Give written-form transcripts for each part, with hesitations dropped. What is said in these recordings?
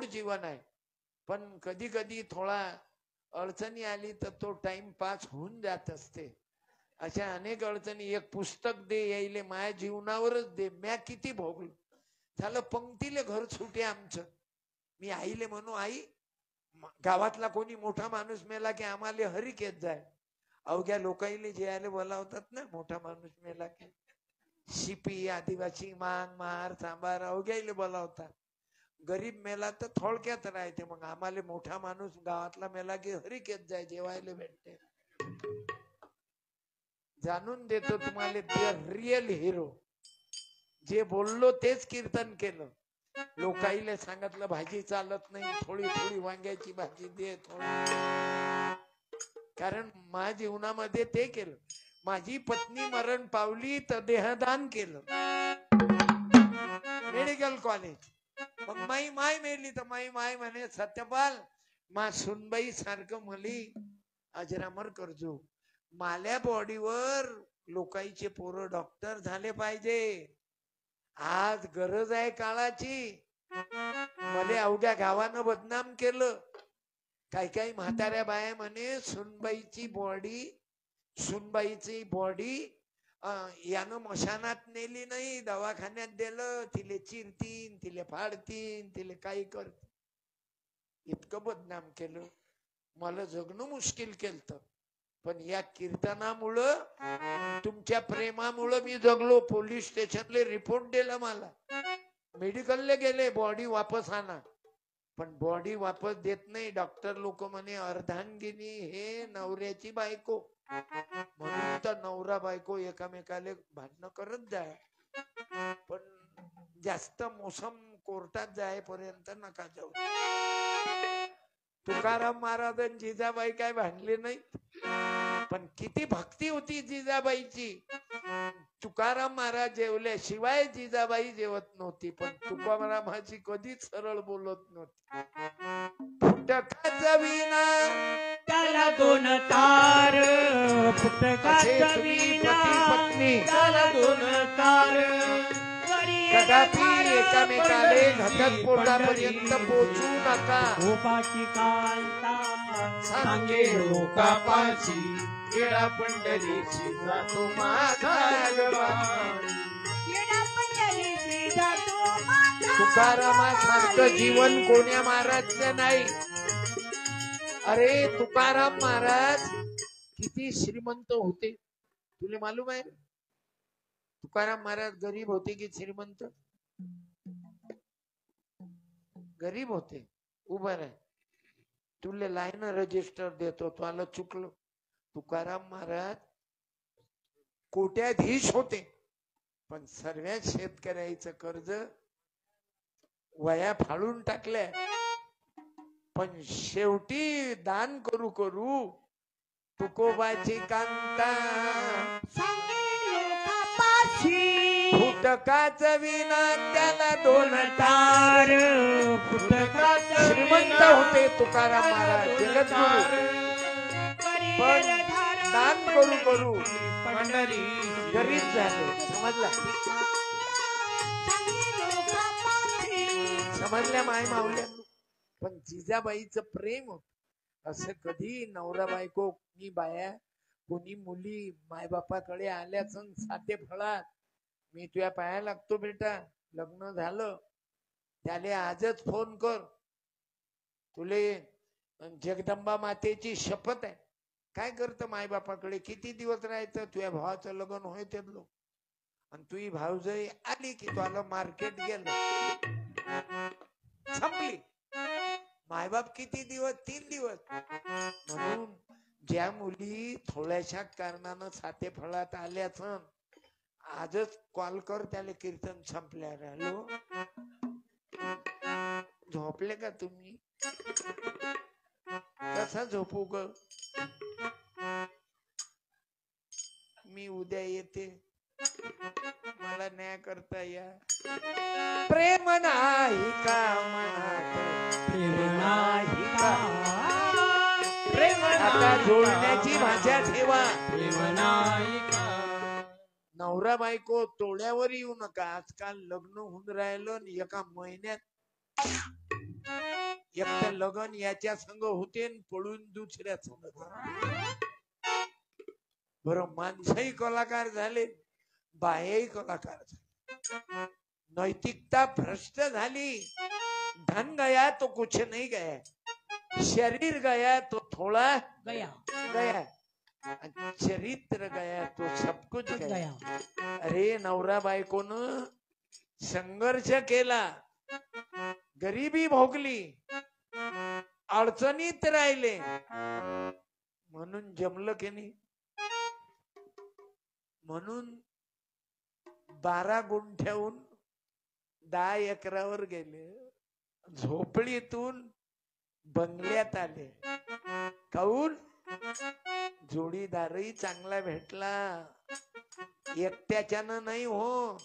गोड जीवन आहे, पण कधी कधी थोडा अडचणी आली तर तो टाइम पास होऊन जात असते. अशा अनेक अडचणी. एक पुस्तक दे यायले माझ्या जीवनावरच दे, म्या किती भोगलो. झालं पंक्तीले घर सुटे आमचं. मी आईले म्हणू, आई गावातला कोणी मोठा माणूस मेला की आम्हाला हरिक येत जाय. अवघ्या लोकाईले जे आले बोलावतात ना, मोठा माणूस मेला की शिपी आदिवासी मान महार सांबार अवघ्याले बोलावतात. गरीब मेला तर थोडक्यात राहते. मग आम्हाला मोठा माणूस गावातला मेला की हरिक येत जाय, जेवायला भेटते. जाणून देतो तुम्हाला, द रिअल हिरो. जे बोललो तेच कीर्तन केलं. लोकाईले सांगितलं भाजी चालत नाही, थोडी थोडी वांग्याची भाजी दे थोडी. कारण माझ्या जीवनामध्ये ते केलं. माझी पत्नी मरण पावली तर देहदान केलं मेडिकल कॉलेज. मग माई माय मेली तर माई माय म्हणे, सत्यपाल मा सुनबाई सारखं मली अजरामर करजो. माल्या बॉडीवर लोकांचे पोरं डॉक्टर झाले पाहिजे. आज गरज आहे काळाची. मले अवघ्या गावानं बदनाम केलं. काही काही म्हाताऱ्या बाया म्हणे सुनबाईची बॉडी यानं मशानात नेली नाही, दवाखान्यात दिलं, तिले चिरतीन, तिले फाडतीन, तिले काही करतीन. इतकं बदनाम केलं. मला जगणं मुश्किल केलं. पण या कीर्तनामुळं, तुमच्या प्रेमामुळं मी जगलो. पोलीस स्टेशनले रिपोर्ट दिला मला. मेडिकलले गेले, बॉडी वापस आणा. पण बॉडी वापस देत नाही. डॉक्टर लोक म्हणे अर्धांगिनी हे नवऱ्याची बायको, म्हणून तर नवरा बायको एकामेकाले भांडणं करत जाय. पण जास्त मोसम कोर्टात जायपर्यंत नका जाऊ. तुकाराम महाराज आणि जिजाबाई काय भांडले नाही, पण किती भक्ती होती जिजाबाईची. तुकाराम महाराज जेवल्याशिवाय जिजाबाई जेवत नव्हती, पण तुकारामाची कधीच सरळ बोलत नव्हती. फुटकाचा विना त्याला दोन तार, फुटकाचा विना पत्नी त्याला दोन तार. कदापि एकामेकाले घटक पोटापर्यंत पोचू नका. गोपाची कांता सांगे लोकापाची, येडा पंढरीची जातो माझा तुकारामासारखं जीवन कोण्या महाराजचं नाही. अरे तुकाराम महाराज किती श्रीमंत होते तुले मालूम आहे? तुकाराम महाराज गरीब होते की श्रीमंत? गरीब होते. उभं राह, तुले लाईन रजिस्टर देतो, तुला चुकलो. तुकाराम महाराज कोट्याधीश होते, पण सर्व शेतकऱ्याचं कर्ज वया फाडून टाकल्या. पण शेवटी दान करू करू तुकोबाची कांता फुटकाच विना त्याला दोन तार. श्रीमंत होते तुकाराम महाराज, जगद्गुरु, पण दान करू करू गरीब झाले. समजला? समजल्या माय मावल्या? पण जिजाबाईचं प्रेम होत. असं कधी नवरा बायको कोणी बाया कोणी मुली मायबापाकडे आल्या साते फळात, मी तुझ्या पाया लागतो बेटा, लग्न झालं त्याले आजच फोन कर, तुले जगदंबा मातेची शपथ आहे. काय करतं मायबापाकडे, किती दिवस राहायचं? तुझ्या भावाचं लग्न होय तेवढं, आणि तुझी भाऊजाई आली की तुला मार्केट गेलं, संपली. मायबाप किती दिवस? 3 दिवस. म्हणून ज्या मुली थोड्याशा कारणानं साते फळात आल्याच आजच कॉल कर त्याला, कीर्तन संपल्यावर. हॅलो, झोपले का तुम्ही? कसा झोपू ग? मी उद्या येते, मला न्याय करता या. प्रेम नाही का मनात, प्रेम नाही का, प्रेम आता जोडण्याची भाषा ठेवा. प्रेम नाही का. नवरा बायको तोड्यावर येऊ नका. आजकाल लग्न होऊन राहिलं, एका महिन्यात एकटं लगन याच्या संग होते आणि पळून दुसऱ्या संग. बरं माणसंही कलाकार झाले, बायाही कलाकार झाले. नैतिकता भ्रष्ट झाली. धन गया तो कुछ नहीं गया, शरीर गया तो थोड़ा गया गया, चरित्र गया तो सब कुछ गया. गया. अरे नवरा बायकोनं संघर्ष केला, गरिबी भोगली, अडचणीत राहिले, म्हणून जमलं की नाही. म्हणून 12 गुंठ्याहून 10 एकरावर गेले, झोपडीतून बंगल्यात आले. काऊन? जोडीदारही चांगला भेटला, एकट्याच्यानं नाही हो,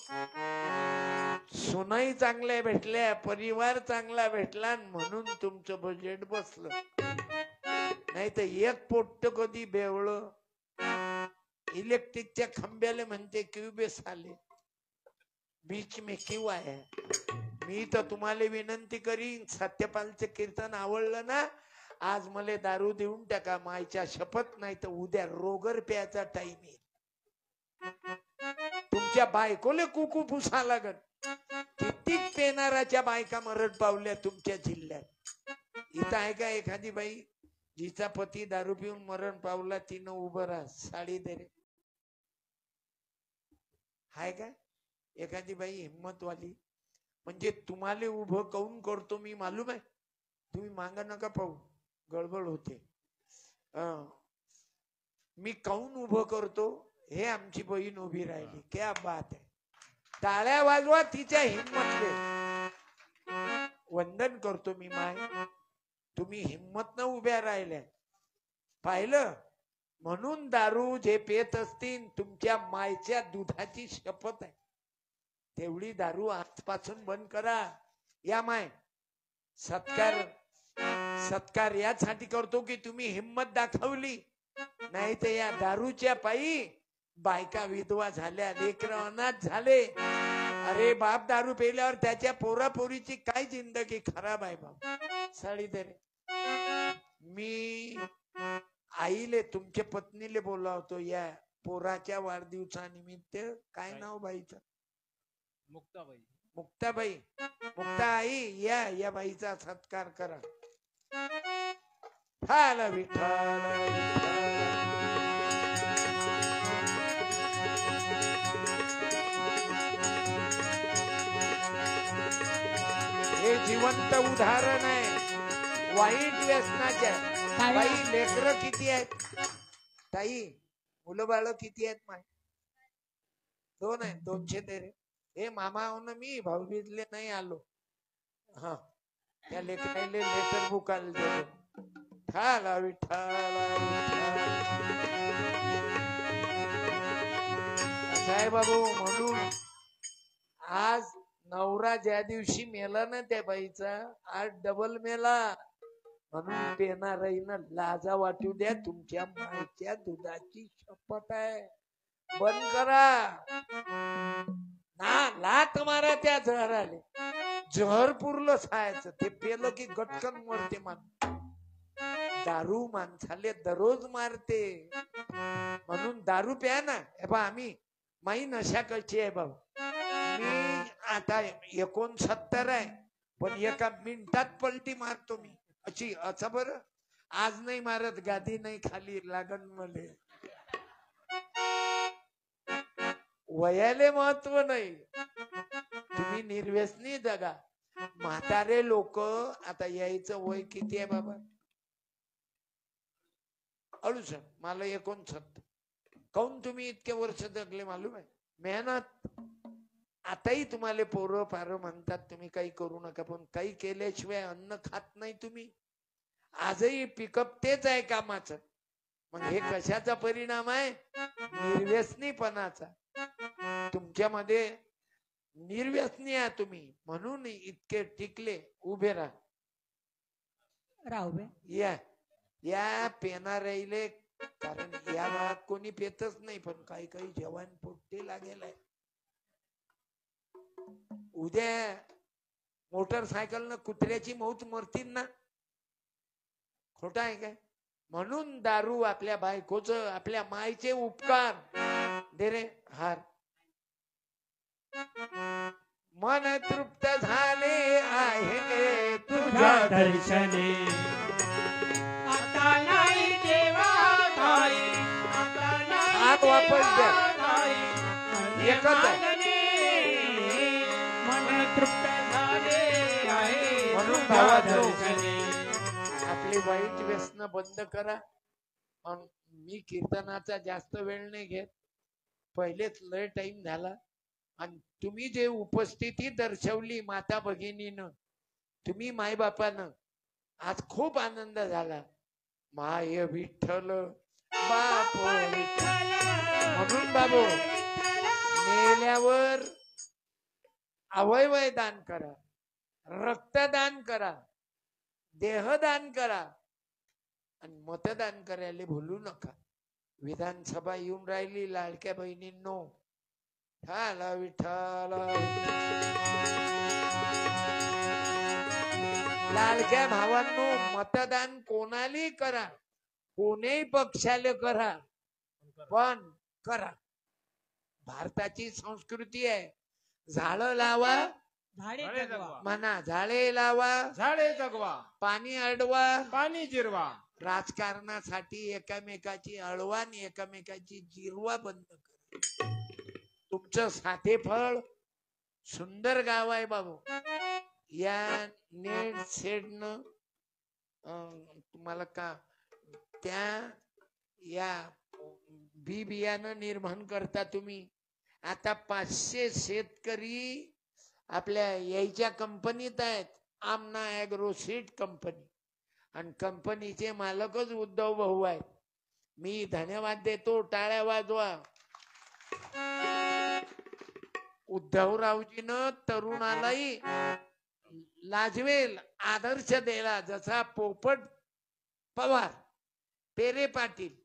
सुनाई चांगल्या भेटल्या, परिवार चांगला भेटला, म्हणून तुमचं बजेट बसलं. नाही तर एक पोट्ट कधी बेवळं इलेक्ट्रिकच्या खांब्याला म्हणते क्यूबेस आले, बीच में क्यों आया. मी तर तुम्हाला विनंती करीन, सत्यपालचं कीर्तन आवडलं ना, आज मला दारू देऊन टाका, मायच्या शपथ, नाही तर उद्या रोगर प्यायचा टाइम येईल. तुमच्या बायकोले कुकू पुसा लागत. किती पेनाराच्या बायका मरण पावल्या तुमच्या जिल्ह्यात. इथं आहे का एखादी बाई जिचा पती दारू पिऊन मरण पावला, तिनं उभं राहा, साडी दे रे. हाय का एखादी बाई हिम्मतवाली? म्हणजे तुम्हाला उभं काऊन करतो मी मालूम आहे? तुम्ही मागा नका पाहू, गडबड होते. मी काऊन उभं करतो, हे आमची बहीण उभी राहिली, क्या बात आहे. टाळ्या वाजवा तिच्या हिम्मतले. वंदन करतो मी माय, तुम्ही हिम्मत न उभ्या राहिल्या. पाहिलं, म्हणून दारू जे पेत असतील, तुमच्या मायच्या दुधाची शपथ आहे, तेवढी दारू आजपासून बंद करा. या माय, सत्कार यासाठी करतो की तुम्ही हिम्मत दाखवली, नाही तर या दारूच्या पायी बायका विधवा झाल्या, लेकर अनाथ झाले. अरे बाप दारू पेल्यावर त्याच्या पोरापोरीची काय जिंदगी खराब आहे बाप. साडी दे रे. मी आईले, तुमच्या पत्नीले बोलावतो या पोराच्या वाढदिवसानिमित्त. काय नाव बाईचं? मुक्ताबाई. मुक्ताबाई. मुक्ता आई, या बाईचा सत्कार करा. विठ्ठल विठ्ठल. हे जिवंत उदाहरण आहे वाईट व्यसनाच्या. बाई, लेकर किती आहेत ताई? मुलं बाळ किती आहेत माय? 2 आहेत. 200 दे रे. हे मामा मी भाऊबीजले नाही आलो. हा, त्या लेकराले लेटर बुक आले देतो. ठाला विठ्ठल. साहेब बाबू, म्हणून आज नवरा ज्या दिवशी मेला ना त्या बाईचा, आज डबल मेला. म्हणून पेनाराईनं लाजा वाटू द्या, तुमच्या मायच्या दुधाची शपथ आहे, बंद करा ना. लात मारा त्या जहराले. जहर पुरलं खायचं, ते पेलं की गटकन मरते माणूस. दारू माणसाले दररोज मारते, म्हणून दारू प्या ना. हे बा, आम्ही माई नशा कशी आहे बाबा. मी आता 69 आहे, पण एका मिनिटात पलटी मारतो मी अशी. असं बरं, आज नाही मारत, गादी नाही खाली लागन मले. वयाले महत्व नाही, तुम्ही निर्व्यसनी जगा. म्हातारे लोक, आता यायचं वय किती आहे बाबा? अडूस. मला 69. काऊन तुम्ही इतके वर्ष जगले मालूम आहे? मेहनत. आताही तुम्हाला पोरं पारं म्हणतात तुम्ही काही करू नका, पण काही केल्याशिवाय अन्न खात नाही तुम्ही. आजही पिकअप तेच आहे कामाचं. मग हे कशाचा परिणाम आहे? निर्व्यसनीपणाचा. तुमच्यामध्ये निर्व्यसनी आहे तुम्ही, म्हणून इतके टिकले. उभे राहा. या पेनाराईले, कारण या भागात कोणी पेतच नाही, पण काही काही जवान पोट्टे लागेल आहे. उद्या मोटरसायकलनं कुत्र्याची मौत मरतील ना, खोटा आहे काय? म्हणून दारू आपल्या बायकोचं, आपल्या मायचे उपकार दे रे हार. मन तृप्त झाले आहे तुझ्या दर्शने आता नाही देवा ठाई, आता नाही हात वापस द्या. ठाई, एकच आहे. मन तृप्त झाले आहे म्हणून तुझ्या भावांनो, दर्शने. आपली वाईट व्यसन बंद करा. मी कीर्तनाचा जास्त वेळ नाही घेत, पहिलेच लय टाइम झाला. आणि तुम्ही जे उपस्थिती दर्शवली माता भगिनीनं, तुम्ही मायबापानं, आज खूप आनंद झाला. माय विठ्ठल बाप विठ्ठल. म्हणून बाबू, मेल्यावर अवयव दान करा, रक्तदान करा, देहदान करा आणि मतदान करायला भूलू नका. विधानसभा येऊन राहिली लाडक्या बहिणींनो. विठ्ठल विठ्ठल. लाडक्या भावांनो, मतदान कोणालाही करा, कोणीही पक्षाला करा, पण करा. भारताची संस्कृती आहे, झाडं लावा, झाडे जगवा, म्हणा झाडे लावा, झाडे जगवा, पाणी अडवा, पाणी जिरवा. राजकारणासाठी एकामेकाची अडवा आणि एकामेकाची जिरवा बंद करा. तुमचं साधेफळ सुंदर गाव आहे बाबू. या नेट सेडनं तुम्हाला का त्या या बी बियाणं निर्माण करता तुम्ही. आता 500 शेतकरी आपल्या यायच्या कंपनीत आहेत, आमना ॲग्रो सीड कंपनी, आणि कंपनीचे मालकच उद्धव भाऊ आहेत. मी धन्यवाद देतो, टाळ्या वाजवा. उद्धवरावजीनं तरुणालाही लाजवेल आदर्श दिला, जसा पोपट पवार, पेरे पाटील,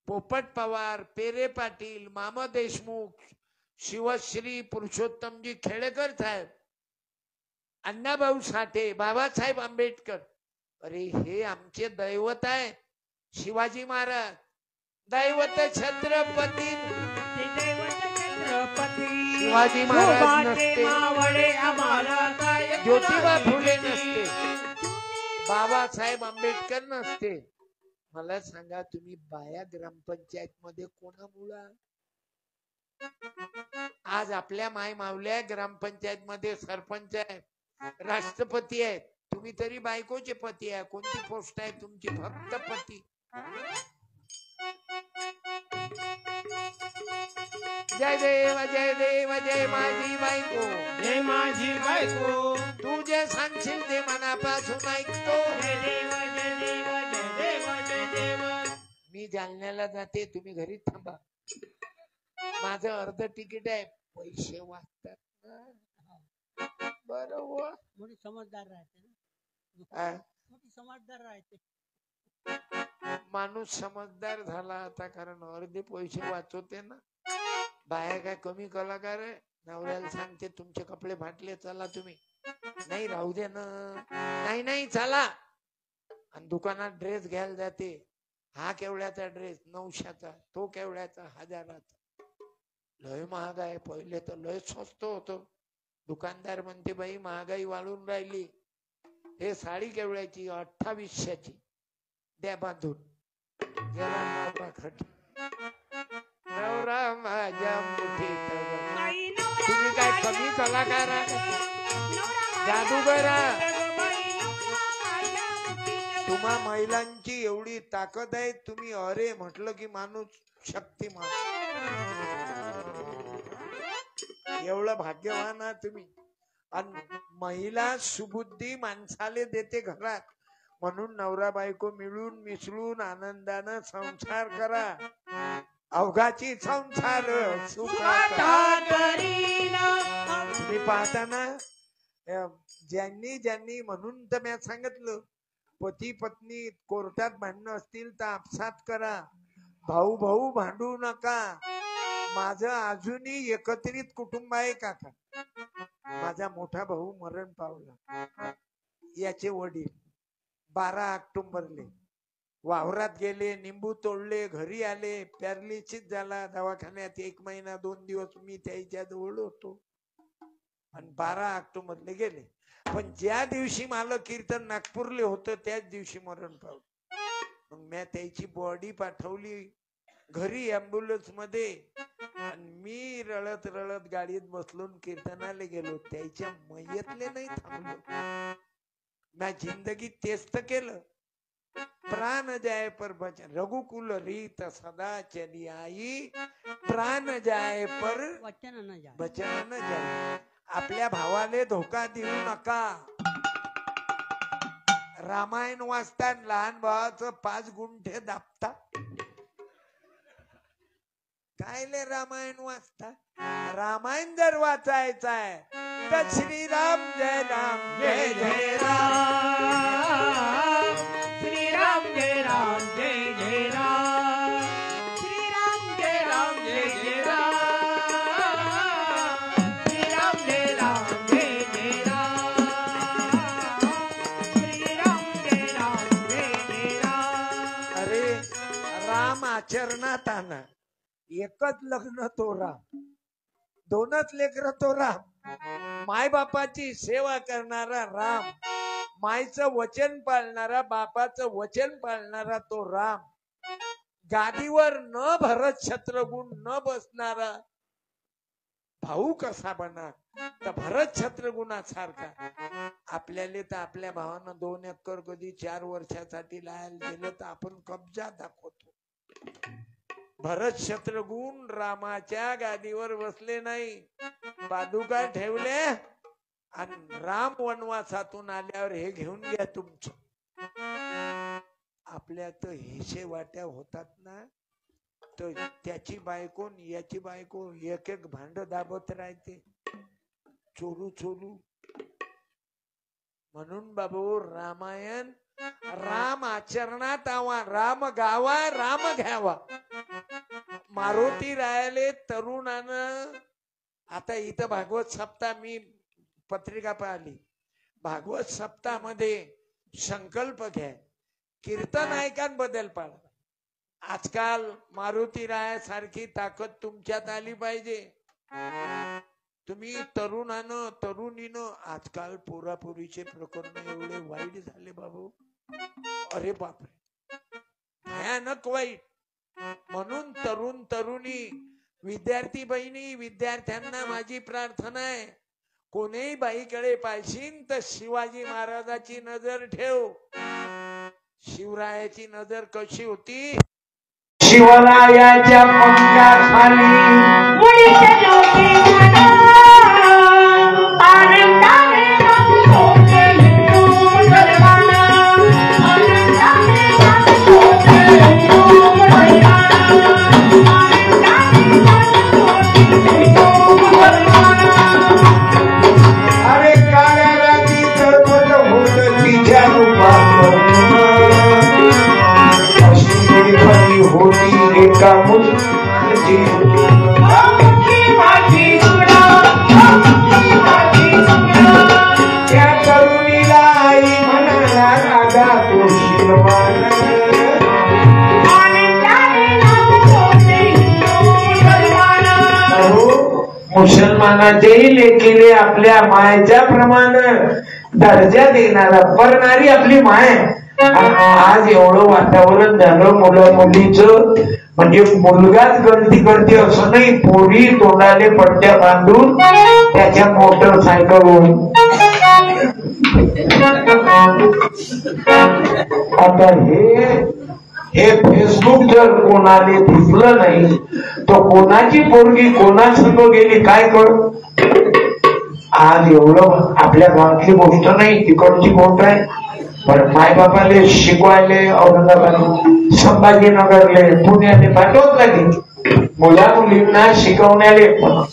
पोपट पवार, पेरे पाटील, मामा देशमुख, शिवश्री पुरुषोत्तमजी खेडेकर साहेब, अण्णाभाऊ साठे, बाबासाहेब आंबेडकर. अरे हे आमचे दैवत आहे. शिवाजी महाराज दैवत छत्रपती, शिवाजी महाराज नसते, ज्योतिबा फुले नसते, बाबासाहेब आंबेडकर नसते. मला सांगा तुम्ही, बाया ग्रामपंचायत मध्ये कोणामुळा? आज आपल्या माय मावल्या ग्रामपंचायत मध्ये सरपंच आहे, राष्ट्रपती आहेत. तुम्ही तरी बायकोचे पती आहे. कोणती पोस्ट आहे तुमची? फक्त पती. जय देव जय देव, जय माझी बायको, जय माझी बायको, तू जे सांगशील ते मनापासून ऐकतो. जय देव जय देव, जय देव जय देव. मी जालन्याला जाते, तुम्ही घरी थांबा. माझं अर्ध तिकीट आहे, पैसे वाचतात ना. बरोबर. मोठी समजदार राहते हा? मोठी समजदार राहते. माणूस समजदार झाला आता, कारण अर्धे पैसे वाचवते ना. बाया काय कमी कलाकार आहे? नवऱ्याला सांगते तुमचे कपडे फाटले, चला तुम्ही. नाही राहू दे ना, नाही नाही चला. आणि दुकानात ड्रेस घ्यायला जाते. हा केवढ्याचा ड्रेस? 900चा. तो केवढ्याचा? 1000चा. लय महाग आहे. पहिले तर लय स्वस्त होतं. दुकानदार म्हणते बाई महागाई वाढून राहिली. हे साडी केवढ्याची? 2800ची. द्या बांधून. गेला नवरा खट. नवरा माझ्या मुठीत. तुम्ही काय कमी कलाकार जादूगर? तुम्हा महिलांची एवढी ताकद आहे, तुम्ही अरे म्हटलं की माणूस शक्तिमान. एवढं भाग्यवान आहात तुम्ही. आणि महिला सुबुद्धी माणसाले देते घरात. म्हणून नवरा बायको मिळून मिसळून आनंदानं संसार करा. अवघाची संसार तुम्ही पाहताना ज्यांनी ज्यांनी, म्हणून तर मी सांगितलं, पती पत्नी कोर्टात भांडणं असतील तर आपसात करा. भाऊ भाऊ भांडू नका. माझं अजूनही एकत्रित कुटुंब आहे काका. माझा मोठा भाऊ मरण पावला. याचे वडील 12 ऑक्टोबरले वावरात गेले, निंबू तोडले, घरी आले, पॅरालिसिस झाला. दवाखान्यात 1 महिना 2 दिवस मी त्याच्या जवळ होतो आणि 12 ऑक्टोबरले गेले. पण ज्या दिवशी मला कीर्तन नागपूरले होतं त्याच दिवशी मरण पावलं. मग मी त्याची बॉडी पाठवली घरी अँब्युलन्स मध्ये आणि मी रडत रडत गाडीत बसलून कीर्तनाला गेलो. त्याच्या मयतले नाही थांबलो. मी जिंदगी तेच तर केलं. प्राण जाय पर बचन रघुकुल रीत सदा चली आई, प्राण जाय पर वचन न जाय. आपल्या भावाले धोका देऊ नका. रामायण वाचताना लहान भावाचं 5 गुंठे दाबता. कायले रामायण वाचता? रामायण जर वाचायचं आहे तर श्रीराम जय राम जय जय राम, श्रीराम जय राम जय जय राम, श्रीराम जय राम जय जय राम, श्रीराम जय राम जय जय राम, श्रीराम जय राम जय जय राम. अरे राम आचरणात आणा. एकच लग्न तो राम, 2च लेकर तो राम, माय बापाची सेवा करणारा राम, मायचं वचन पाळणारा, बापाचं वचन पाळणारा तो राम, गादीवर न भरत शत्रुघ्न न बसणारा भाऊ कसा बना तर भरत शत्रुघ्नासारखा. आपल्याला तर आपल्या भावानं 2 एकर कधी 4 वर्षासाठी लायला गेलं तर आपण कब्जा दाखवतो. भरत शत्रुघ्न रामाच्या गादीवर बसले नाही, पादुका ठेवले आणि राम वनवासातून आल्यावर हे घेऊन घ्या तुमचं. आपल्या तर हिशे वाट्या होतात ना, तर त्याची बायको याची बायको एक एक भांड दाबत राहते चोरू चोरू. म्हणून बाबू रामायण राम आचरणात आवा, राम गावा, राम घ्यावा. मारुती रायाले तरुणानं आता इथं भागवत सप्ताह मी पत्रिका पाहिली. भागवत सप्ताहामध्ये संकल्प घ्या, कीर्तन ऐकांबद्दल पाळा. आजकाल मारुती रायासारखी ताकद तुमच्यात आली पाहिजे. तुम्ही तरुणानं तरुणीनं आजकाल पोरापोरीचे प्रकरण एवढे वाईट झाले बाबू. अरे बापरे, भयानक वाईट. म्हणून तरुण तरुणी विद्यार्थी बहिणी विद्यार्थ्यांना माझी प्रार्थना आहे, कोणीही बाईकडे पाहिशीन तर शिवाजी महाराजाची नजर ठेव. शिवरायाची नजर कशी होती? शिवरायाच्या पंखाखाली मुळीच्या ज्योती आनंदाने रंगवते हिंदू मुसलमान, आनंदाने रंगवते हिंदू मुसलमान, आनंदाने रंगवते हिंदू मुसलमान. अरे काळ्या रात्री चळवळ होत तिच्या रूपात होती एका मुस्लिमाची. त्या तरुणीला आई म्हणाला राजा तो शिलवान. मुसलमानाच्याही लेकीले आपल्या मायच्या प्रमाणे दर्जा देणारा परणारी आपली माय. आज एवढं वातावरण झालं मुलं मुलीचं, म्हणजे मुलगाच गलती करते असं नाही, पोरी तोंडाले पट्ट्या बांधून त्याच्या मोटरसायकलवरून. आता हे फेसबुक जर कोणाला दिसलं नाही तर कोणाची पोरगी कोणासंग गेली काय कळ. आज एवढं आपल्या गावातली गोष्ट नाही, तिकडची गोष्ट आहे. पण माय बापाले शिकवायले औरंगाबाद संभाजीनगरले पुण्याले पाठवत लागेल मुला मुलींना शिकवण्याले.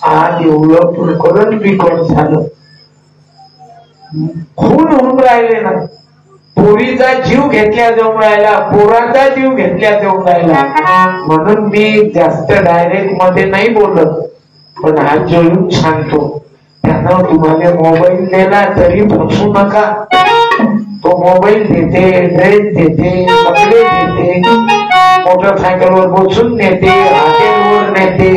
आज एवढं प्रकरण बिकट झालं, खून होऊन राहिले ना. पोरीचा जीव घेतल्या जाऊन राहिला, पोराचा जीव घेतल्या जाऊन राहिला. म्हणून मी जास्त डायरेक्ट मध्ये नाही बोलत, पण हात जोडून सांगतो त्यानं तुम्हाला मोबाईल दिला तरी फसू नका. तो मोबाईल देते, ड्रेस देते, कपडे देते, मोटरसायकलवर बसून नेते, हॉटेलवर नेते,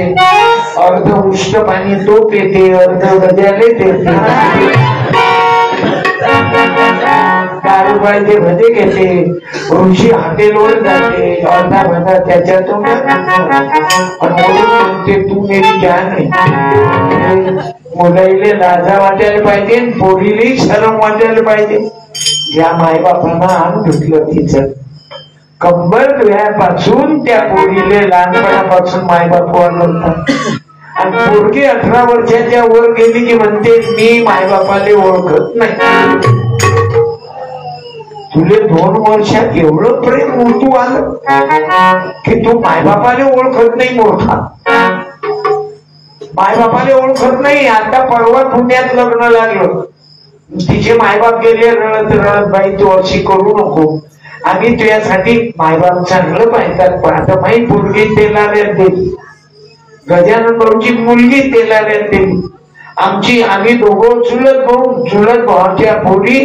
अर्ध उष्ट पाणी तो पेते, अर्ध गजाले देते, दारू पाहिजे भजे घेते, ऋषी हॉटेलवर जाते, अर्धा भजा त्याच्यातून म्हणते तू मेरी जान आहे. मुलाईले लाजा वाटायला पाहिजे, पोरीले शरम वाटायला पाहिजे. ज्या मायबापानं आण धुतलं तिचं कंबर धुयापासून त्या पोरीले लहानपणापासून मायबापावर लागतात. आणि पोरगी 18 वर्षाच्या वर गेली की म्हणते मी मायबापाले ओळखत नाही. तुले 2 वर्षात एवढं प्रेम उतू आलं की तू मायबापाले ओळखत नाही. मोठा मायबापाले ओळखत नाही. आता परवा पुण्यात लग्न लागलं, तिचे मायबाप गेले रडत रडत, बाई तू अशी करू नको, आम्ही तुझ्यासाठी मायबाप चांगलं पाहतात, पण आता माई मुलगी तेलाऱ्यात दिली, गजानन भाऊची मुलगी तेलाऱ्यात दिली. आम्ही दोघं चुलत भाऊ, चुलत भावाच्या पोरी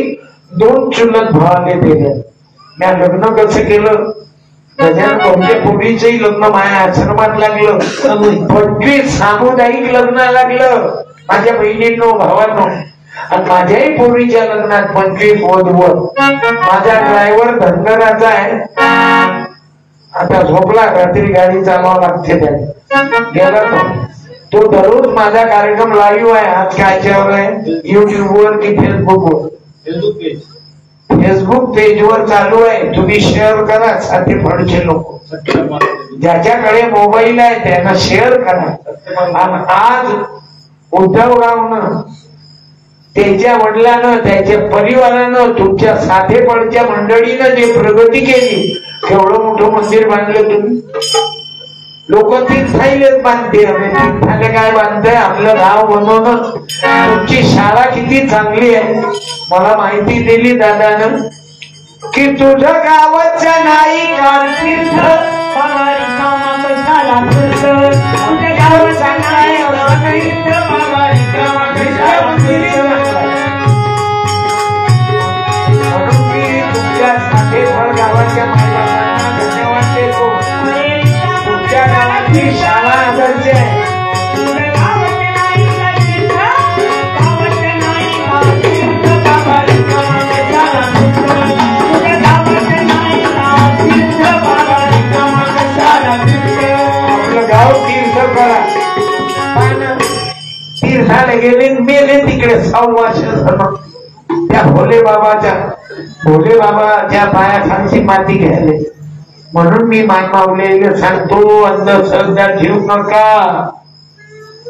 2 चुलत भावाने दिल्या. म्या लग्न कसं केलं, गजानन भाऊच्या पोरीचंही लग्न माझ्या आश्रमात लागलं, 25 सामुदायिक लग्न लागलं माझ्या बहिणींनो भावांनो. आणि माझ्याही पोरीच्या लग्नात 25 वधूवर. माझा ड्रायव्हर धनगराचा आहे, आता झोपला, रात्री गाडी चालवावं लागते त्याला, गेला तो दररोज माझा कार्यक्रम लाईव्ह आहे. आज कायच्यावर आहे, युट्यूबवर की फेसबुकवर, फेसबुक पेजवर चालू आहे. तुम्ही शेअर करा, साथे फळचे लोक ज्याच्याकडे मोबाईल आहे त्यांना शेअर करा. आणि आज उद्धवरावनं, त्याच्या वडिलांना, त्याच्या परिवारानं, तुमच्या साधे पडच्या मंडळीनं जे प्रगती केली, केवढं मोठं मंदिर बांधलं तुम्ही. लोक तीर्थाईलेच बांधते, तीर्थाले काय बांधतंय, आपलं गाव बनवणं. तुमची शाळा किती चांगली आहे. मला माहिती दिली दादानं की तुझं गावाच्या नाही का तीर्थ, गावाच्या मायबापांना धन्यवाद देतो. तुमच्या गावाची शाळा आदर्श आहे. आपलं गाव तीर्थ करा. तीर्थाला गेले मेले तिकडे 6 वर्ष त्या भोले बाबाच्या पायाखालची माती घ्यायला. म्हणून मी मायमावले सांगतो, अंधश्रद्धा ठेवू नका.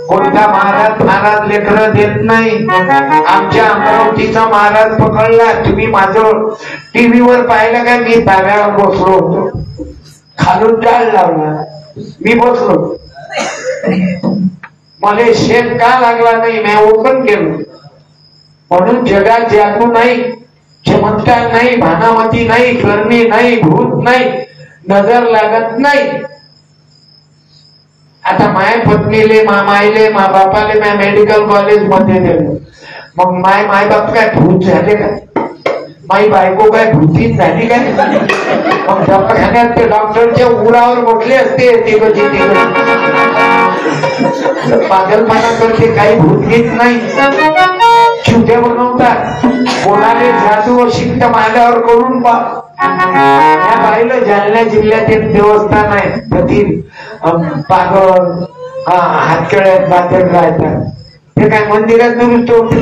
कोणता महाराज लेकर देत नाही. आमच्या अमरावतीचा महाराज पकडला. तुम्ही माझं टीव्हीवर पाहिलं काय, मी ताब्यावर बसलो होतो, खालून जाळ लावला, मी बसलो, मला शेक का लागला नाही, मी ओपन केलं. म्हणून जगात जादू नाही, चमत्कार नाही, भानामती नाही, करणी नाही, भूत नाही, नजर लागत नाही. आता माय पत्नीले, मामाईले, मा बापाले मी मेडिकल कॉलेज मध्ये दिलं. मग माय बाप काय भूत झाले काय, माई बायको काय भूतीत झाली काय. मग दवाखान्यात ते डॉक्टरच्या उरावर बसले असते, पागलपणा करते, काही भूतगीत नाही. चुट्या बनवतात, कोणाने जादू शिक्त माल्यावर करून पाहिलं. जालना जिल्ह्यात एक देवस्थान आहे, पती पागल हातकड्यात बांधत राहतात. ते काय मंदिरात दुरुस्त होते.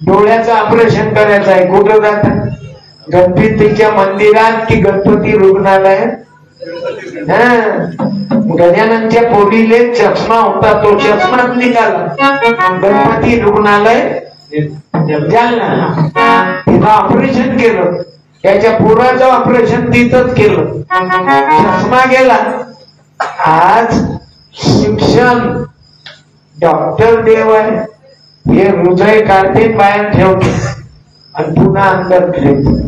डोळ्याचं ऑपरेशन करायचं आहे, कुठं जातात, गणपतीच्या मंदिरात की गणपती रुग्णालयात. गजाननच्या पोरीले चष्मा होता, तो चष्माच निघाला. गणपती रुग्णालय जालना, तिथं ऑपरेशन केलं. त्याच्या पोराचं ऑपरेशन तिथंच केलं, चष्मा गेला. आज शिक्षण डॉक्टर देव आहे. हे हृदय काढते, बाहेर ठेवते आणि पुन्हा अंदर ठेवते.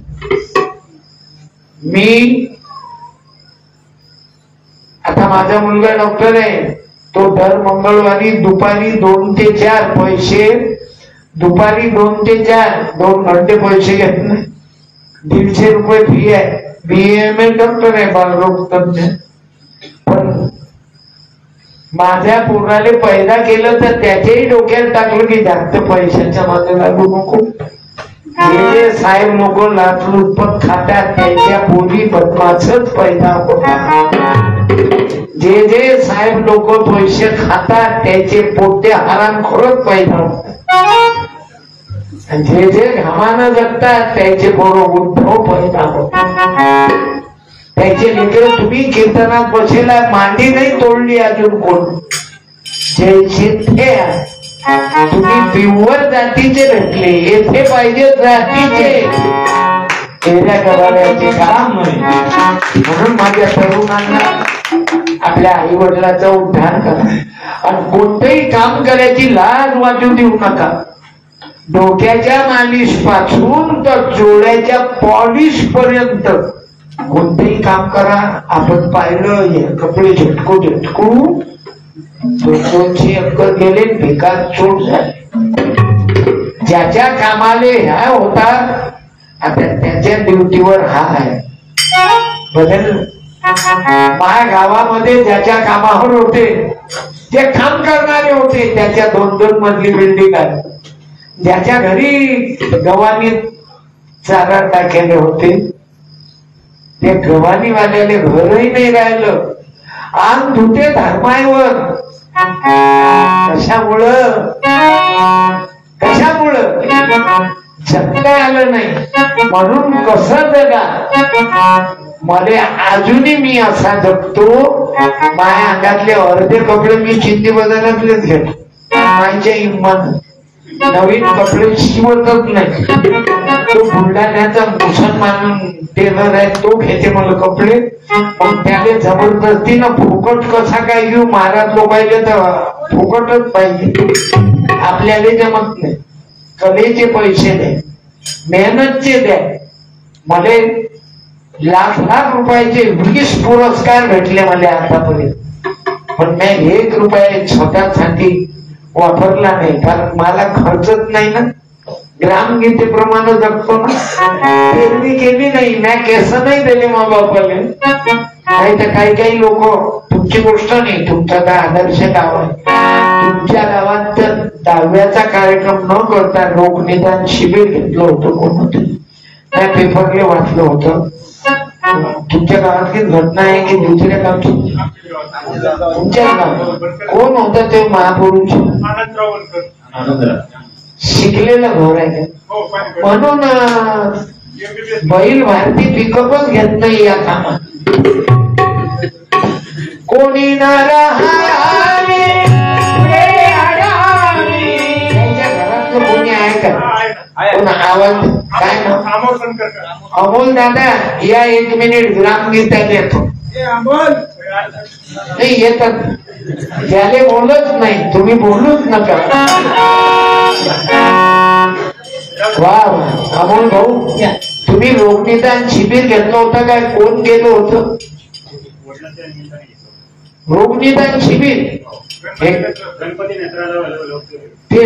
मी आता माझा मुलगा डॉक्टर आहे, तो दर मंगळवारी दुपारी 2 ते 4 पैसे, दुपारी 2 ते 4 2 घंटे पैसे घेत नाही. 150 रुपये फी आहे. BAMA डॉक्टर आहे, बालरोग तज्ञ. पण माझ्या पोराले पैदा केलं तर त्याच्याही डोक्यात टाकलं की जास्त पैशाच्या मागे लागू नको. जे साहेब लोक लाचलुचपत खातात त्यांच्या पोरी बदमाशच पैदा होतात. जे साहेब लोक पैसे खातात त्याचे पोटे हरामखोरच पैदा होतात. जे घामानं जगतात त्याचे पोरं उद्धव पैदा होतात. त्याचे मित्र तुम्ही कीर्तनात बसेला मांडी नाही तोडली अजून कोण. जैसे थे तुम्ही प्युअर जातीचे भेटले, येथे पाहिजे जातीचे. तेऱ्या गवाऱ्याचे काम नाही. म्हणून माझ्या तरुणांना आपल्या आई वडिलांचा उद्धार करा आणि कोणतंही काम करायची लाज वाटू देऊ नका. डोक्याच्या मालिश पासून तर जोड्याच्या पॉलिश पर्यंत कोणतेही काम करा. आपण पाहिलं हे कपडे झटकू दोनशे अक्कल गेले, बेकार चोट झाली. ज्याच्या कामाले ह्या होता आता त्याच्या ड्युटीवर हा आहे. बदल माझ्या गावामध्ये ज्याच्या कामावर होते जे काम करणारे होते त्याच्या 2-2 मजली बिल्डिंग आहे. ज्याच्या घरी गव्हाणी चारा टाकेले होते ते गव्हाणीवाल्याले घरही नाही राहिलं. आम धुते धर्मावर. कशामुळं जगता आलं नाही. म्हणून कसं जगा. मला अजूनही मी असा जगतो. माझ्या अंगातले अर्धे कपडे मी चिंदी बदलातलेच घेतो. माझ्या हिंमत नवीन कपडे शिवतच नाही. तो बुलढाण्याचा मुसलमान टेलर आहे तो घेते मला कपडे. पण त्याने जबरदस्तीनं फुकट कसा काय घेऊ. महाराज लोकांचे तर फुकटच पाहिजे. आपल्याला जमत नाही. कलेचे पैसे द्या, मेहनतचे द्या. मला लाख रुपयाचे 20 पुरस्कार भेटले मला आतापर्यंत. पण मी 1 रुपया स्वतःसाठी वापरला नाही. कारण मला खर्चच नाही ना. ग्रामगीतेप्रमाणे जगतो ना. पेरणी केली नाही, मी केस नाही दिले मा बापाले. नाही तर काही लोक, तुमची गोष्ट नाही, तुमचा काय आदर्श गाव आहे. तुमच्या गावात तर 10व्याचा कार्यक्रम न करता रोग निदान शिबिर घेतलं होतं. कोण त्या पेपरले वाचलं होतं. तुमच्या गावातली घटना आहे की दुसऱ्या गावची. तुमच्या गावात कोण होता ते महापुरुष शिकलेलं घर आहे का. म्हणून बैल भारती पिकअपच घेत नाही या कामात. कोणी नारा घरातलं कोणी आहे का. आवाज काय ना अमोल दादा या 1 मिनिट ग्रामगीताला येतो. नाही येतात. ज्याले बोलच नाही तुम्ही बोलूच नका. वा अमोल भाऊ तुम्ही रोगनिदान शिबिर घेतलं होतं काय. कोण केलं होतं रोगनिदान शिबिर. ते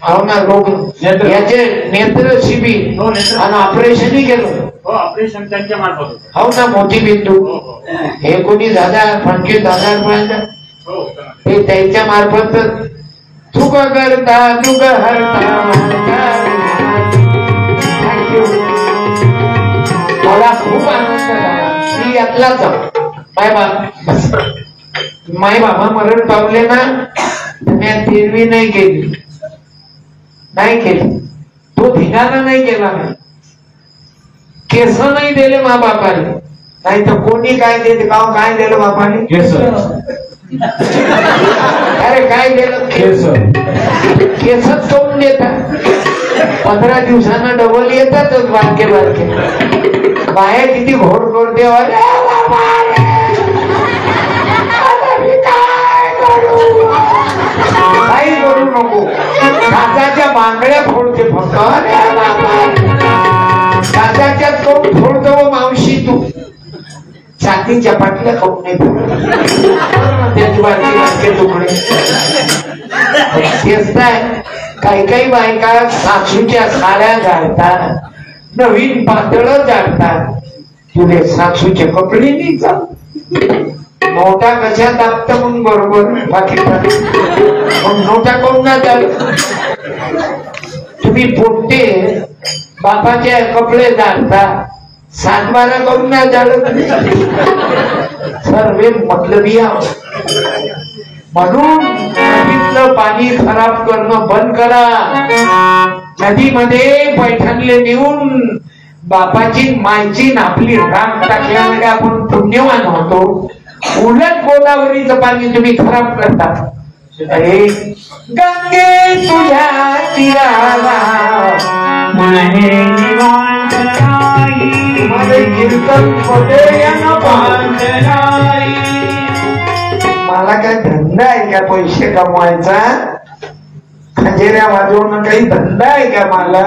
हो ना रोग याचे नेत्र शिबिर आणि ऑपरेशनही केलं. ऑपरेशन त्यांच्या मार्फत. हो ना मोतीबिंदू. हे कोणी 25,000 रुपयाचं ते त्यांच्या मार्फत. चुक करता चुक हरता. मला खूप आनंद झाला. मी यातलाच माय बाबा मरण पावले ना. मी तेरवी नाही केली. तो धिंगाणा नाही केला. मी केस नाही दिले मा बापाने. नाही तर कोणी काय देते का. काय दिलं बापाने केस. अरे काय दिलं केसच करून देतात. 15 दिवसांना डबल येतातच बारके बाया किती घोड करते. काही करू नको. काचाच्या बांगड्या फोडते फक्त. काचाच्या तोंड फोडतो मावशी तू. छातीच्या पाटल्या खाऊन नाही. बारके बारके तुकडे. तेच नाही, काही काही बायका सासूच्या साड्या घालतात, नवीन पातळ जाळतात, तुले सासूचे कपडे नाही चालत. नोटा कशा दाबत मग बरोबर बाकी मग नोटा कोण ना चालत. तुम्ही पोट्टे बापाचे कपडे जाळता, 7-12 करून नाही जाळत. सर्व मतलबी म्हणून नदीतलं पाणी खराब करणं बंद करा. नदीमध्ये पैठणले नेऊन बापाची मायची आपली राख टाकल्यामुळे आपण पुण्यवान होतो. उलट गोदावरीचं पाणी तुम्ही खराब करता. अरे गंगे तुझ्या तीराला म्हणे निवांत राई, तुम्हाला कीर्तन मध्ये मला काय धंदा आहे का पैसे कमवायचा? खंजेऱ्या वाजवणं काही धंदा आहे का मला?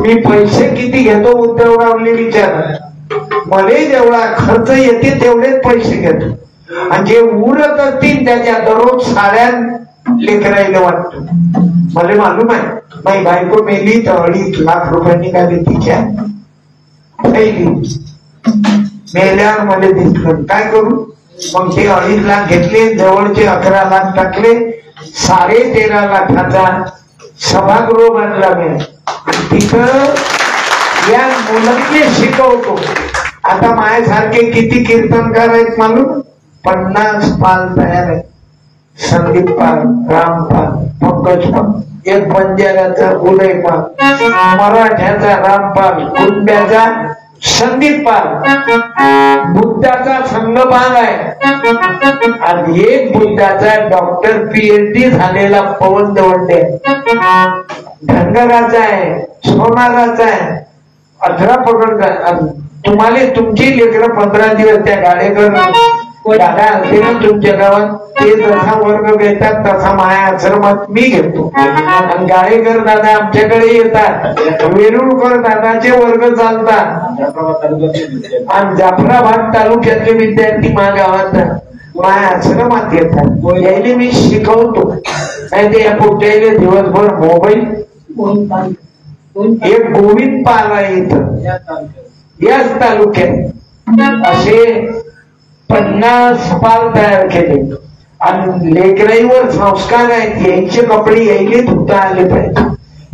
मी पैसे किती घेतो उद्धवरावले विचार. मला जेवढा खर्च येते तेवढेच पैसे घेतो, आणि जे उरत असतील त्याच्या दररोज साड्या लेकरायला वाटतो. मला मालूम आहे, माझी बायको मेली तर 2.5 लाख रुपये निघाले तिच्या पहिली. मेल्यावर मला दिसलं काय करू, मग ते 2.5 लाख घेतले, जवळचे 11 लाख टाकले, 13.5 लाखाचा सभागृह बांधला मी. तिथं या मुलांनी शिकवतो. आता माझ्यासारखे किती कीर्तनकार आहेत मालूम? 50 पाल तयार आहे. संदीप पाल, रामपाल, पंकज पाल, एक बंजाऱ्याचा उदय पाल, मराठ्याचा रामपाल, कुंब्याचा संदीप पाल, बुद्धाचा संघपाल आहे, आणि एक बुद्धाचा डॉक्टर PhD झालेला पवन दवंडे, धनगराचा आहे, सोनाराचा आहे. 18 पकडता. तुम्हाला तुमची लेकरं 15 दिवस त्या गाडेकर दादा असते ना तुमच्या गावात, ते जसा वर्ग घेतात तसा माझ्या आश्रमात मी घेतो. आणि गाडेकर दादा आमच्याकडे येतात, वेरुळकर दादाचे वर्ग चालतात, आणि जाफराबाद तालुक्यातले विद्यार्थी माझ्या गावात माझ्या आश्रमात येतात. यायले मी शिकवतो. नाही ते या पोट्याले दिवसभर मोबाईल. एक गोविंद पाल आहे इथं याच तालुक्यात, असे 50 पाल तयार केले. आणि लेकराईवर संस्कार आहेत, यायचे कपडे यायले धुता आले पाहिजे.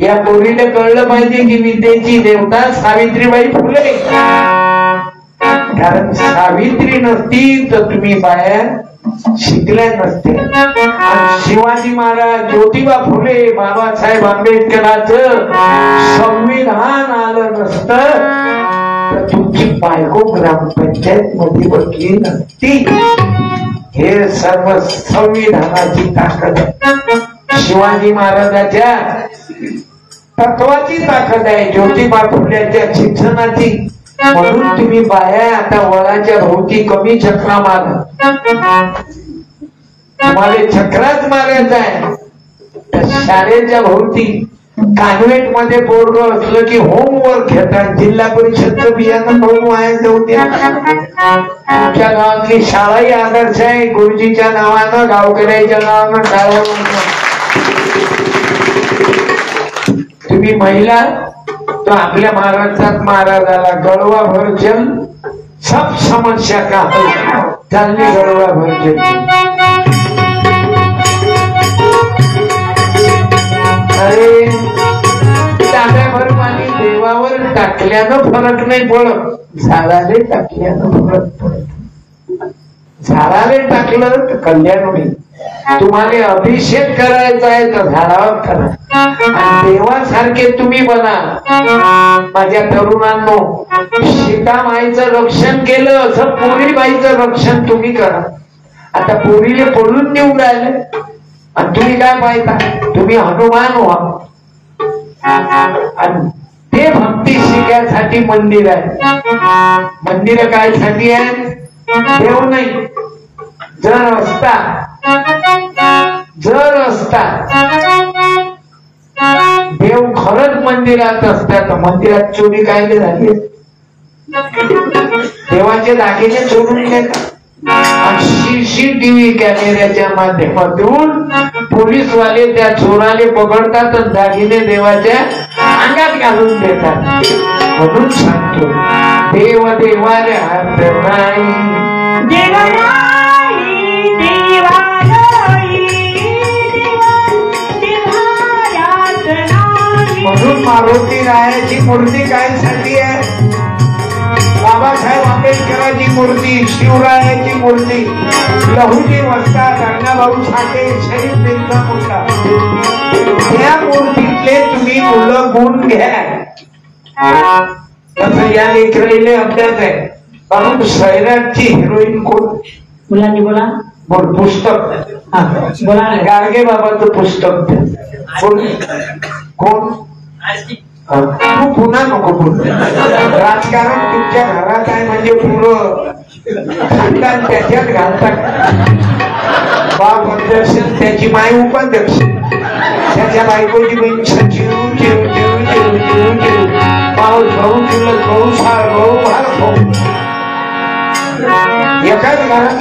या पोरीला कळलं पाहिजे की विद्येची देवता सावित्रीबाई फुले. कारण सावित्री नसती तर तुम्ही बाहेर शिकल्या नसते. शिवाजी महाराज, ज्योतिबा फुले, बाबासाहेब आंबेडकरांचं संविधान आलं नसतं तर तुमची बायको ग्रामपंचायत मध्ये बसली नसती. हे सर्व संविधानाची ताकद आहे. शिवाजी महाराजांच्या तत्वाची ताकद आहे, ज्योतिबा फुल्याच्या शिक्षणाची. म्हणून तुम्ही बाया आता वळाच्या भोवती कमी चक्रा मारा. तुम्हाला चक्राच मारायचा आहे. तर शाळेच्या भोवती कॉन्व्हेंट मध्ये पोरग असलं की होमवर्क घेतात. जिल्हा परिषदचं बियाणं करून वाया जाऊ द्या. तुमच्या गावातली शाळाही आदर्श आहे. गुरुजीच्या नावानं, गावकऱ्याच्या नावानं टाळा. तुम्ही महिला तो आपल्या महाराष्ट्रात महाराजाला गळवा भरजल सब समस्या का चालली गळवा भरजल. अरे टाक्याभर पाणी देवावर टाकल्यानं फरक नाही पडत, झाडाले टाकल्यानं फरक पडत. झाडाले टाकलं तर कल्याण होईल. तुम्हाला अभिषेक करायचा आहे तर झाडावर करा. आणि देवासारखे तुम्ही बना. माझ्या तरुणांनो, सीतामाईचं रक्षण केलं असं पोरीबाईचं रक्षण तुम्ही करा. आता पोरीले पडून निवड आले आणि तुम्ही काय पाहिता? तुम्ही हनुमान व्हा. आणि ते भक्ती शिकायसाठी मंदिर आहे. मंदिर काय साठी आहे? देव नाही. जर असता देव खरंच मंदिरात असता तर मंदिरात चोरी काय झाली? देवाचे दागिने चोरून नेतात. CCTV कॅमेऱ्याच्या माध्यमातून पोलीसवाले त्या चोराले पकडतात आणि दागिने देवाच्या अंगात घालून देतात. म्हणून सांगतो देव देवाला हात नाही. म्हणून मारुती रायाची मूर्ती काय साठी आहे? बाबासाहेब आंबेडकरांची मूर्ती, शिवरायाची मूर्ती, लहुजी वस्ताद, अण्णाभाऊ साठे, शहीद बिरसा मुंडा, त्या मूर्तीतले तुम्ही मुलं गुण घ्या. तसं या लेकराईले अभ्यास आहे. म्हणून सैराटची हिरोईन कोण? मुलांनी बोला. बोल. पुस्तक बोला. गाडगे बाबाचं पुस्तक कोण? कोण? तू पुन्हा नको बोल. राजकारण तुमच्या घरात आहे म्हणजे पुरं खानदान त्याच्यात घालतात. बाप अध्यक्ष, त्याची माय उपाध्यक्ष, त्याच्या बायकोची बहीण सचिव, चिव चिव चिव चिव चिव, पाऊस भाऊ, चुलत भाऊ, साळ भाऊ, भार भाऊ, एकाच घरात.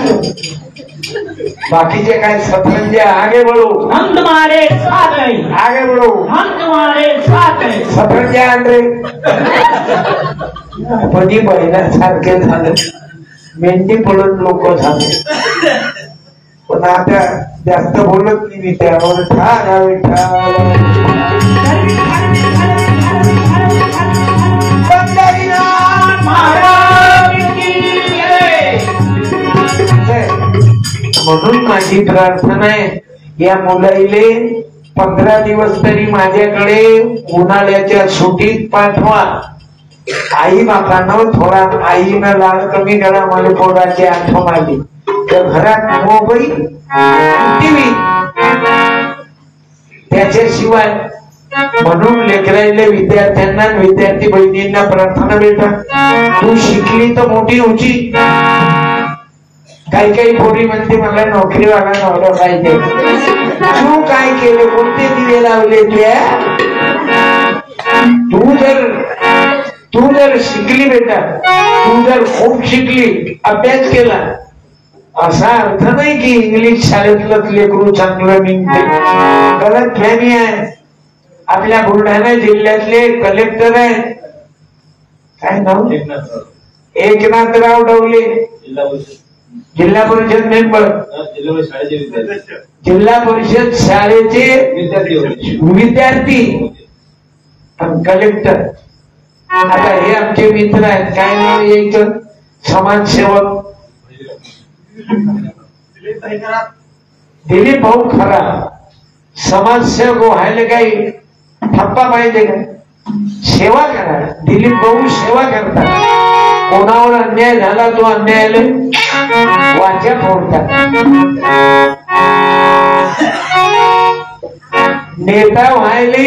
बाकीचे काय सतरंजे. आगे बढ़ो, हम तुम्हारे साथ हैं. आगे बढ़ो, हम तुम्हारे साथ हैं. सतरंजे आणले पदी बहिण्यासारखे झाले, मेंढी पडून लोक झाले. पण आता जास्त बोलत नाही मी त्यावर. म्हणून माझी प्रार्थना आहे, या मुलाईले 15 दिवस तरी माझ्याकडे उन्हाळ्याच्या सुट्टीत पाठवा. आई बापानं थोडा आईनं लाड कमी करा. मला पोराची आठवण आली तर घरात मोबाईल, टीव्ही, त्याच्याशिवाय. म्हणून लेकराईले, विद्यार्थ्यांना, विद्यार्थी बहिणींना प्रार्थना बेटा, तू शिकली तर मोठी होची. काही काही पोरी म्हणते मला नोकरीवाला नवरा पाहिजे. तू काय केले? कोणते दिवे लावले तुया? तू जर शिकली बेटा, तू जर खूप शिकली, अभ्यास केला, असा अर्थ नाही की इंग्लिश शाळेतलंच लेकरू चांगलं निघते. गलत फहमी आहे. आपल्या बुलढाणा जिल्ह्यातले कलेक्टर आहेत, काय नाव? एकनाथराव डवले, जिल्हा परिषद मेंबर, जिल्हा परिषद शाळेचे विद्यार्थी, पण कलेक्टर. आता हे आमचे मित्र आहेत. काय नाव यायचं? समाजसेवक दिलीप भाऊ खरा. समाजसेवक व्हायला काही ठप्पा पाहिजे का? सेवा करा. दिलीप भाऊ सेवा करतात. कोणावर अन्याय झाला तो अन्यायाला वाचा फोडतात. नेता व्हायला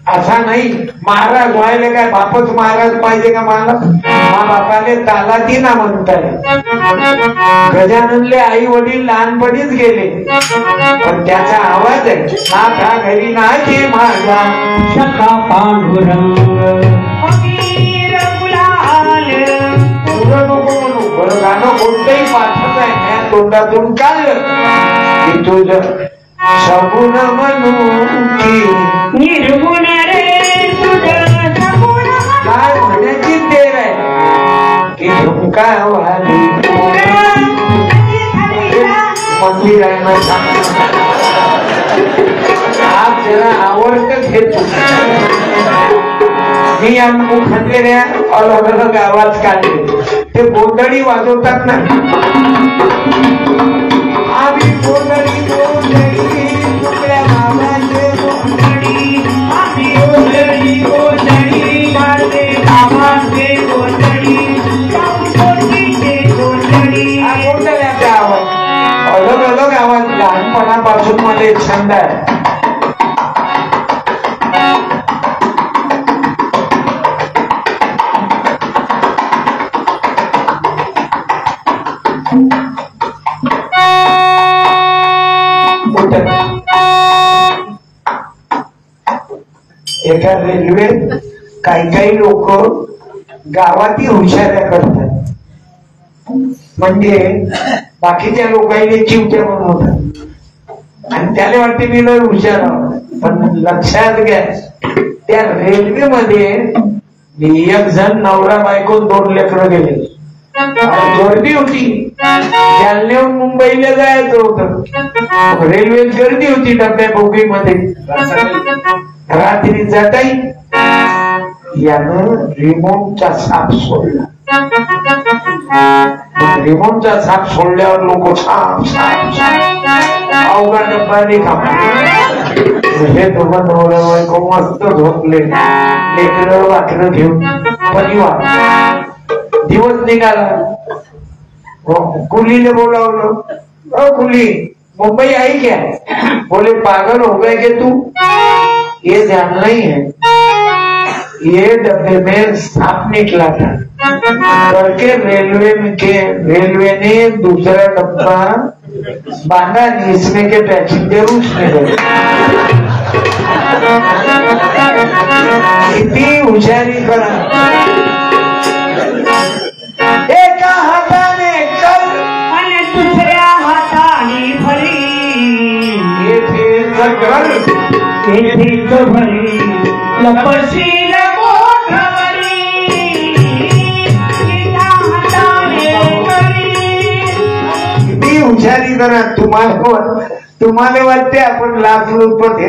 असा नाही. महाराज व्हायला काय बापच महाराज पाहिजे का? मला मा बापाने तालाती ना म्हणताय. गजाननले आई वडील लहानपणीच गेले, पण त्याचा आवाज आहे, नाथा घरी नाचे माझा सखा पांडुरंग. गाणं कोणतंही पाठच आहे ना, तोंडातून काढलं की तुझं सगुण म्हणून की निर्गुण रे तुझं सगुण. काय म्हणायची देर आहे की झुमका वाली मंदिर आहे ना. आप जरा आवडतं घेतो. मी मुखंडेऱ्या अलग अलग आवाज काढले. ते गोंधळी वाजवतात ना, आम्ही गोंधळी गोंधळी तुकड्या नावाचे गोंधळी, आम्ही गोंधळी गोंधळी माझे नावाचे गोंधळी, हा गोंधळ्याचा आवाज. अलग अलग आवाज लहानपणापासून मला एक छंद आहे. एका रेल्वेत काही काही लोक गावातील हुशाऱ्या करतात. म्हणजे बाकीच्या लोकांनी चिवत्या म्हणून होता आणि त्याला वाटते मी लय हुशार आहोत. पण लक्षात घ्या त्या रेल्वेमध्ये एक जण नवरा बायको 2 लेकरं गेले. गर्दी होती, जालन्याहून मुंबईला जायचं होतं. रेल्वेत गर्दी होती डब्या बोगीमध्ये. रात्री जाताई यानं रिमोटचा साप सोडला. रिमोटचा साप सोडल्यावर लोक साप साप साप अवघा डब्बा नाही. हे दोघं नवरा बायको मस्त झोपले, लेकरं वाकरं घेऊन परिवार. दिवस निघाला. कुलीने बोलावलं, ओ कुली मुंबई आई क्या? बोले पागल हो गए क्या तू? ये ध्यान नहीं है, ये डब्बे में सांप निकला था करके रेलवे ने दूसरा डब्बा बांधा जिसमें के पैसेंजर उसमें गए. किती हुशारी करा. एका हाताने कर आणि दुसऱ्या हाताने भरी, येथे कर येथेच भरी लपशील मोठवरी. एका हाताने भरी. किती हुशारी करा. तुम्हाला वाटते आपण लाच लुचपत